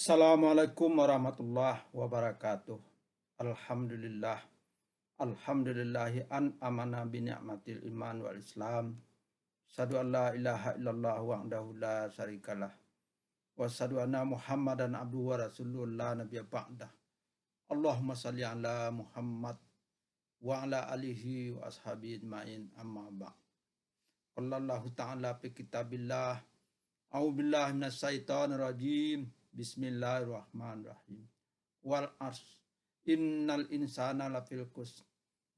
Assalamualaikum warahmatullahi wabarakatuh. Alhamdulillah. Alhamdulillahi an amana bi ni'matil iman wal islam. Asyhadu an la ilaha illallah wahdahu la syarikalah. Wa asyhadu anna Muhammadan abduhu wa rasuluhu la nabiyya ba'dah. Allahumma shalli ala Muhammad wa ala alihi wa ashabihi ajmain amma ba'd. Qala Allah ta'ala fi kitabillah. A'udzu billahi minasy syaithanir rajim. Bismillahirrahmanirrahim. Wal ars innal insana lafil khusr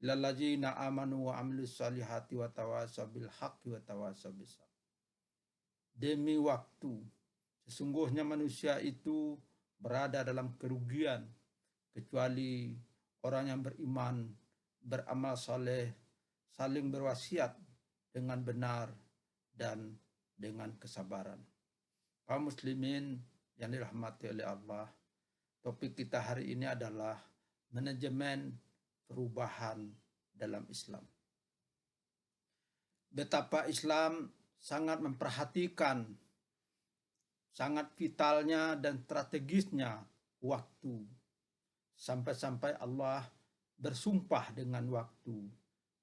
lallazina amanu wa amilus solihati wa tawasaw bil haqqi wa tawasaw bis sabr. Demi waktu, sesungguhnya manusia itu berada dalam kerugian kecuali orang yang beriman, beramal soleh, saling berwasiat dengan benar dan dengan kesabaran. Kaum muslimin yang dirahmati oleh Allah, topik kita hari ini adalah manajemen perubahan dalam Islam. Betapa Islam sangat memperhatikan, sangat vitalnya dan strategisnya waktu. Sampai-sampai Allah bersumpah dengan waktu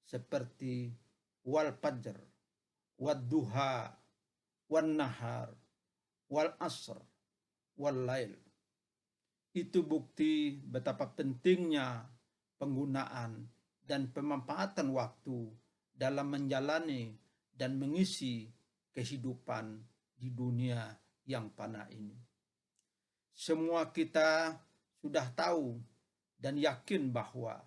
seperti wal fajr, wad duha, wan nahar, wal asr, wal lail. Itu bukti betapa pentingnya penggunaan dan pemanfaatan waktu dalam menjalani dan mengisi kehidupan di dunia yang fana ini. Semua kita sudah tahu dan yakin bahwa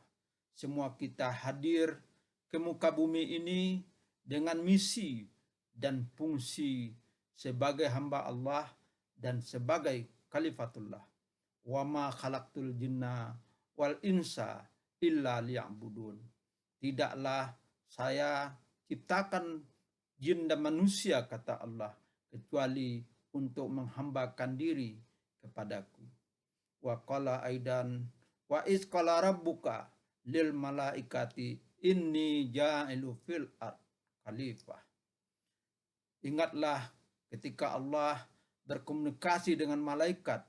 semua kita hadir ke muka bumi ini dengan misi dan fungsi sebagai hamba Allah dan sebagai khalifatullah. Wa ma khalaqtul jinna wal insa illa liya'budun. Tidaklah saya ciptakan jin dan manusia, kata Allah, kecuali untuk menghambakan diri kepadaku. Wa qala aidan wa iz qala rabbuka lil malaikati inni ja'ilu fil ard khalifah. Ingatlah ketika Allah berkomunikasi dengan malaikat,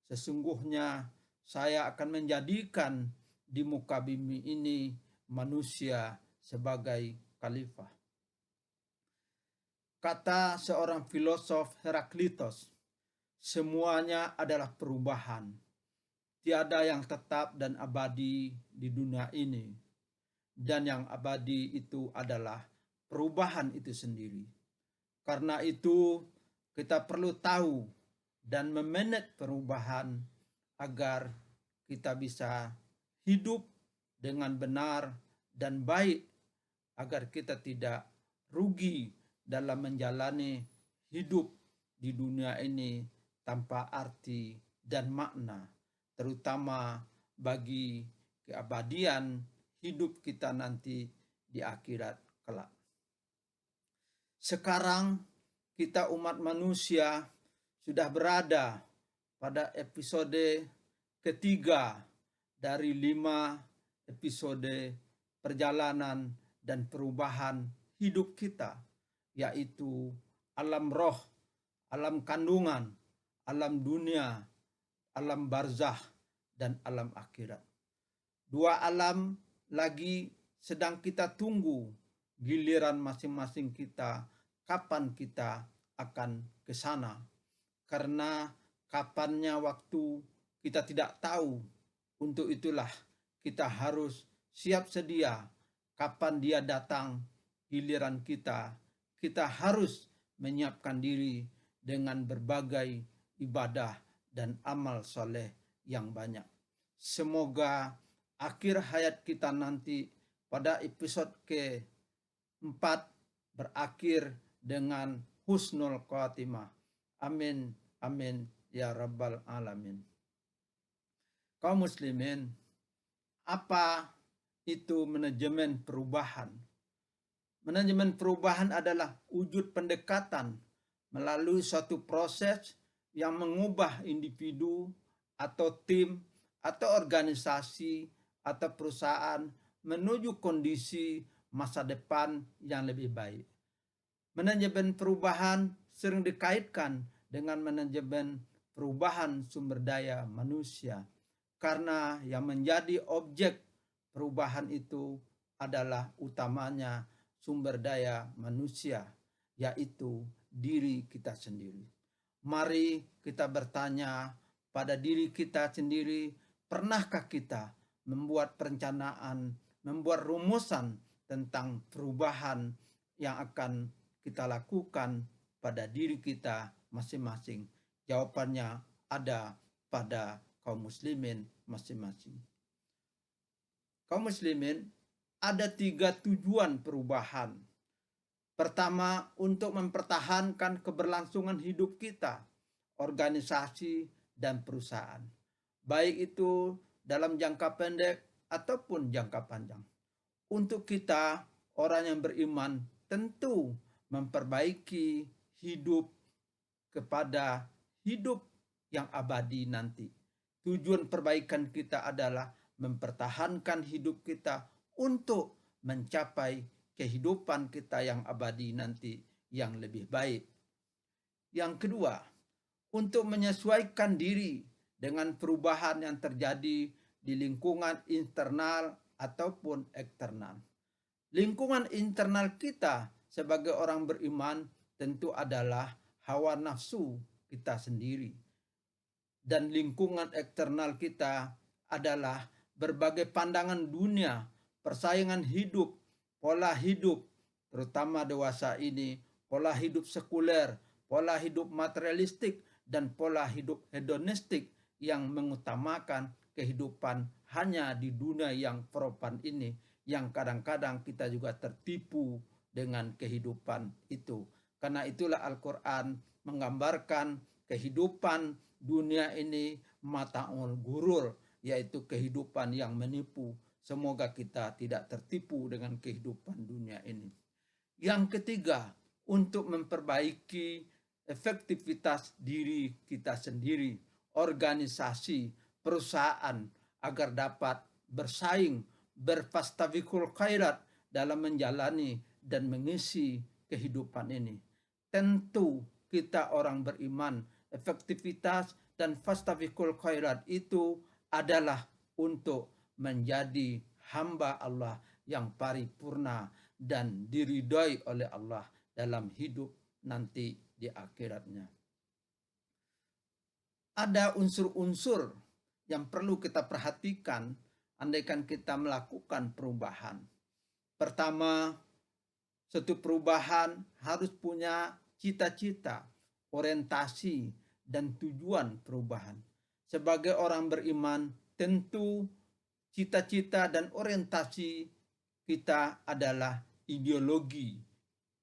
sesungguhnya saya akan menjadikan di muka bumi ini manusia sebagai khalifah. Kata seorang filosof Heraklitos, semuanya adalah perubahan. Tiada yang tetap dan abadi di dunia ini. Dan yang abadi itu adalah perubahan itu sendiri. Karena itu kita perlu tahu dan memanage perubahan agar kita bisa hidup dengan benar dan baik, agar kita tidak rugi dalam menjalani hidup di dunia ini tanpa arti dan makna, terutama bagi keabadian hidup kita nanti di akhirat kelak. Sekarang kita umat manusia sudah berada pada episode ketiga dari 5 episode perjalanan dan perubahan hidup kita, yaitu alam roh, alam kandungan, alam dunia, alam barzah, dan alam akhirat. 2 alam lagi sedang kita tunggu giliran masing-masing kita, kapan kita akan ke sana. Karena kapannya waktu kita tidak tahu. Untuk itulah kita harus siap sedia kapan dia datang giliran kita. Kita harus menyiapkan diri dengan berbagai ibadah dan amal soleh yang banyak. Semoga akhir hayat kita nanti pada episode ke-4 berakhir dengan husnul khatimah. Amin, amin, ya rabbal alamin. Kaum muslimin, apa itu manajemen perubahan? Manajemen perubahan adalah wujud pendekatan melalui suatu proses yang mengubah individu atau tim atau organisasi atau perusahaan menuju kondisi masa depan yang lebih baik. Manajemen perubahan sering dikaitkan dengan manajemen perubahan sumber daya manusia. Karena yang menjadi objek perubahan itu adalah utamanya sumber daya manusia, yaitu diri kita sendiri. Mari kita bertanya pada diri kita sendiri, pernahkah kita membuat perencanaan, membuat rumusan tentang perubahan yang akan kita lakukan pada diri kita masing-masing? Jawabannya ada pada kaum muslimin masing-masing. Kaum muslimin ada 3 tujuan perubahan. Pertama, untuk mempertahankan keberlangsungan hidup kita, organisasi, dan perusahaan. Baik itu dalam jangka pendek ataupun jangka panjang. Untuk kita, orang yang beriman tentu memperbaiki hidup kepada hidup yang abadi nanti. Tujuan perbaikan kita adalah mempertahankan hidup kita untuk mencapai kehidupan kita yang abadi nanti yang lebih baik. Yang kedua, untuk menyesuaikan diri dengan perubahan yang terjadi di lingkungan internal ataupun eksternal. Lingkungan internal kita sebagai orang beriman tentu adalah hawa nafsu kita sendiri. Dan lingkungan eksternal kita adalah berbagai pandangan dunia, persaingan hidup, pola hidup, terutama dewasa ini, pola hidup sekuler, pola hidup materialistik, dan pola hidup hedonistik yang mengutamakan kehidupan hanya di dunia yang profan ini, yang kadang-kadang kita juga tertipu dengan kehidupan itu. Karena itulah Al-Quran menggambarkan kehidupan dunia ini mata'ul gurur, yaitu kehidupan yang menipu. Semoga kita tidak tertipu dengan kehidupan dunia ini. Yang ketiga, untuk memperbaiki efektivitas diri kita sendiri, organisasi, perusahaan, agar dapat bersaing, berfastabiqul khairat dalam menjalani dan mengisi kehidupan ini. Tentu kita orang beriman, efektivitas dan fastabiqul khairat itu adalah untuk menjadi hamba Allah yang paripurna dan diridhoi oleh Allah dalam hidup nanti di akhiratnya. Ada unsur-unsur yang perlu kita perhatikan andaikan kita melakukan perubahan. Pertama, suatu perubahan harus punya cita-cita, orientasi, dan tujuan perubahan. Sebagai orang beriman, tentu cita-cita dan orientasi kita adalah ideologi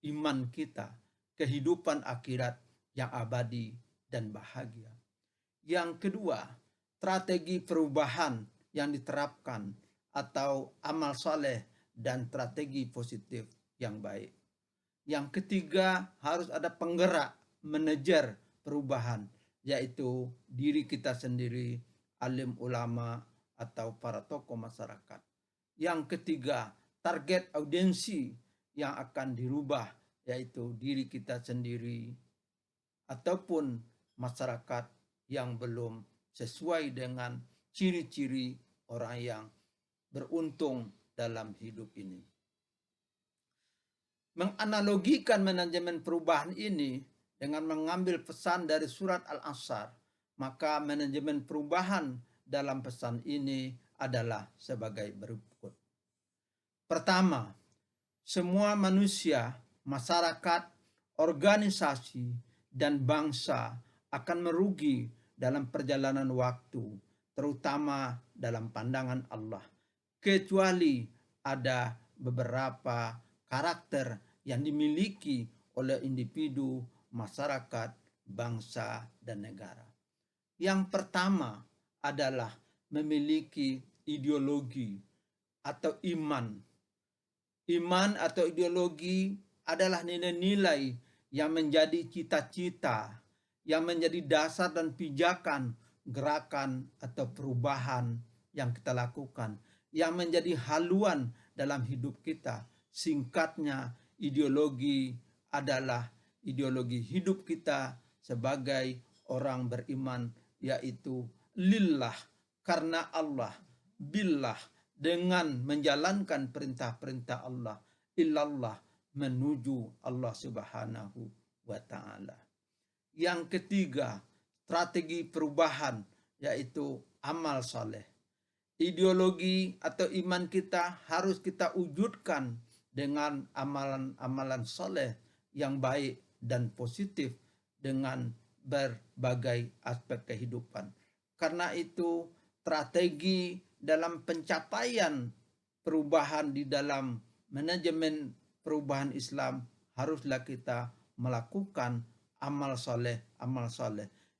iman kita, kehidupan akhirat yang abadi dan bahagia. Yang kedua, strategi perubahan yang diterapkan atau amal soleh dan strategi positif yang baik. Yang ketiga, harus ada penggerak manajer perubahan, yaitu diri kita sendiri, alim ulama, atau para tokoh masyarakat. Yang ketiga, target audiensi yang akan dirubah, yaitu diri kita sendiri ataupun masyarakat yang belum sesuai dengan ciri-ciri orang yang beruntung dalam hidup ini. Menganalogikan manajemen perubahan ini dengan mengambil pesan dari surat Al-Asr, maka manajemen perubahan dalam pesan ini adalah sebagai berikut. Pertama, semua manusia, masyarakat, organisasi, dan bangsa akan merugi dalam perjalanan waktu, terutama dalam pandangan Allah, kecuali ada beberapa karakter yang dimiliki oleh individu, masyarakat, bangsa, dan negara. Yang pertama adalah memiliki ideologi atau iman. Iman atau ideologi adalah nilai-nilai yang menjadi cita-cita, yang menjadi dasar dan pijakan gerakan atau perubahan yang kita lakukan, yang menjadi haluan dalam hidup kita. Singkatnya, ideologi adalah ideologi hidup kita sebagai orang beriman, yaitu lillah, karena Allah, billah, dengan menjalankan perintah-perintah Allah, illallah, menuju Allah Subhanahu wa Ta'ala. Yang ketiga, strategi perubahan, yaitu amal soleh. Ideologi atau iman kita harus kita wujudkan dengan amalan-amalan soleh yang baik dan positif dengan berbagai aspek kehidupan. Karena itu strategi dalam pencapaian perubahan di dalam manajemen perubahan Islam haruslah kita melakukan amal soleh,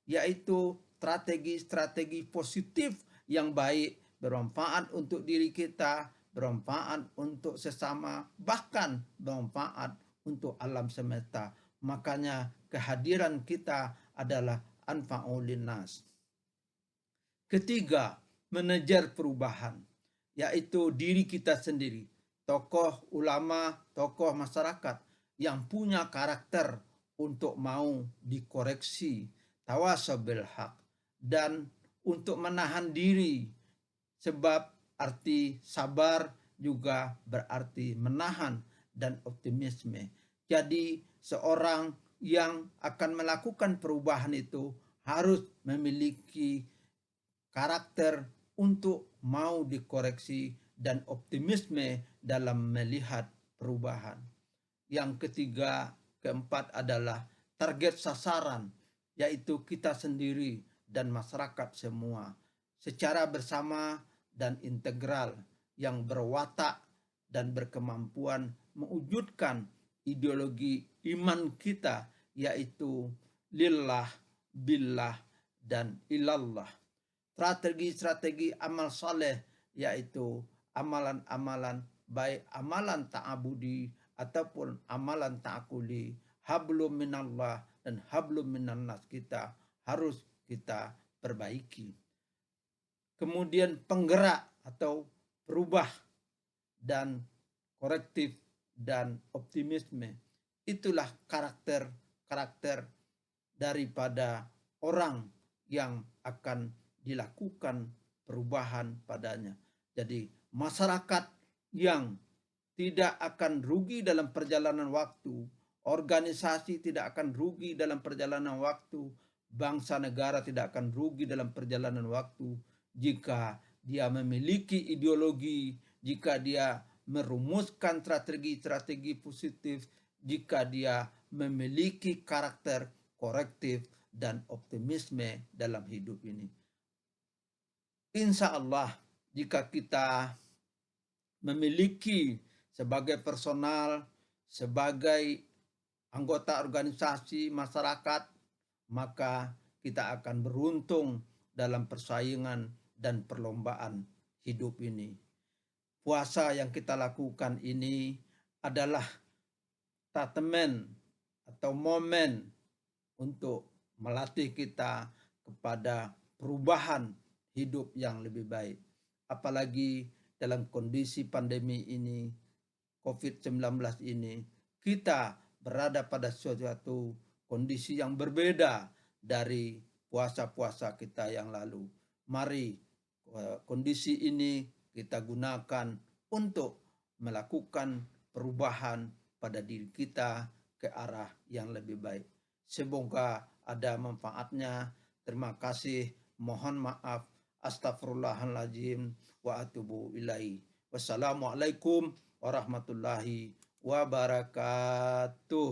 yaitu strategi-strategi positif yang baik, bermanfaat untuk diri kita, bermanfaat untuk sesama, bahkan bermanfaat untuk alam semesta. Makanya kehadiran kita adalah anfa'ul linnas. Ketiga, manajer perubahan, yaitu diri kita sendiri. Tokoh ulama, tokoh masyarakat yang punya karakter untuk mau dikoreksi, tawasau bil haq, dan untuk menahan diri. Sebab arti sabar juga berarti menahan dan optimisme. Jadi seorang yang akan melakukan perubahan itu harus memiliki karakter untuk mau dikoreksi dan optimisme dalam melihat perubahan. Yang ketiga, keempat adalah target sasaran, yaitu kita sendiri dan masyarakat semua secara bersama dan integral yang berwatak dan berkemampuan mewujudkan ideologi iman kita, yaitu lillah, billah, dan ilallah. Strategi-strategi amal soleh, yaitu amalan-amalan baik amalan ta'abudi ataupun amalan ta'akuli, hablum minallah dan hablum minannas kita harus kita perbaiki. Kemudian penggerak atau perubah dan korektif dan optimisme, itulah karakter daripada orang yang akan dilakukan perubahan padanya. Jadi masyarakat yang tidak akan rugi dalam perjalanan waktu, organisasi tidak akan rugi dalam perjalanan waktu, bangsa negara tidak akan rugi dalam perjalanan waktu jika dia memiliki ideologi, jika dia merumuskan strategi-strategi positif, jika dia memiliki karakter korektif dan optimisme dalam hidup ini. Insya Allah, jika kita memiliki sebagai personal, sebagai anggota organisasi masyarakat, maka kita akan beruntung dalam persaingan dan perlombaan hidup ini. Puasa yang kita lakukan ini adalah statement atau momen untuk melatih kita kepada perubahan hidup yang lebih baik. Apalagi dalam kondisi pandemi ini, COVID-19 ini, kita berada pada suatu kondisi yang berbeda dari puasa-puasa kita yang lalu. Mari kondisi ini kita gunakan untuk melakukan perubahan pada diri kita ke arah yang lebih baik. Semoga ada manfaatnya. Terima kasih. Mohon maaf. Astaghfirullahaladzim wa atubu ilaihi. Wassalamualaikum warahmatullahi wabarakatuh.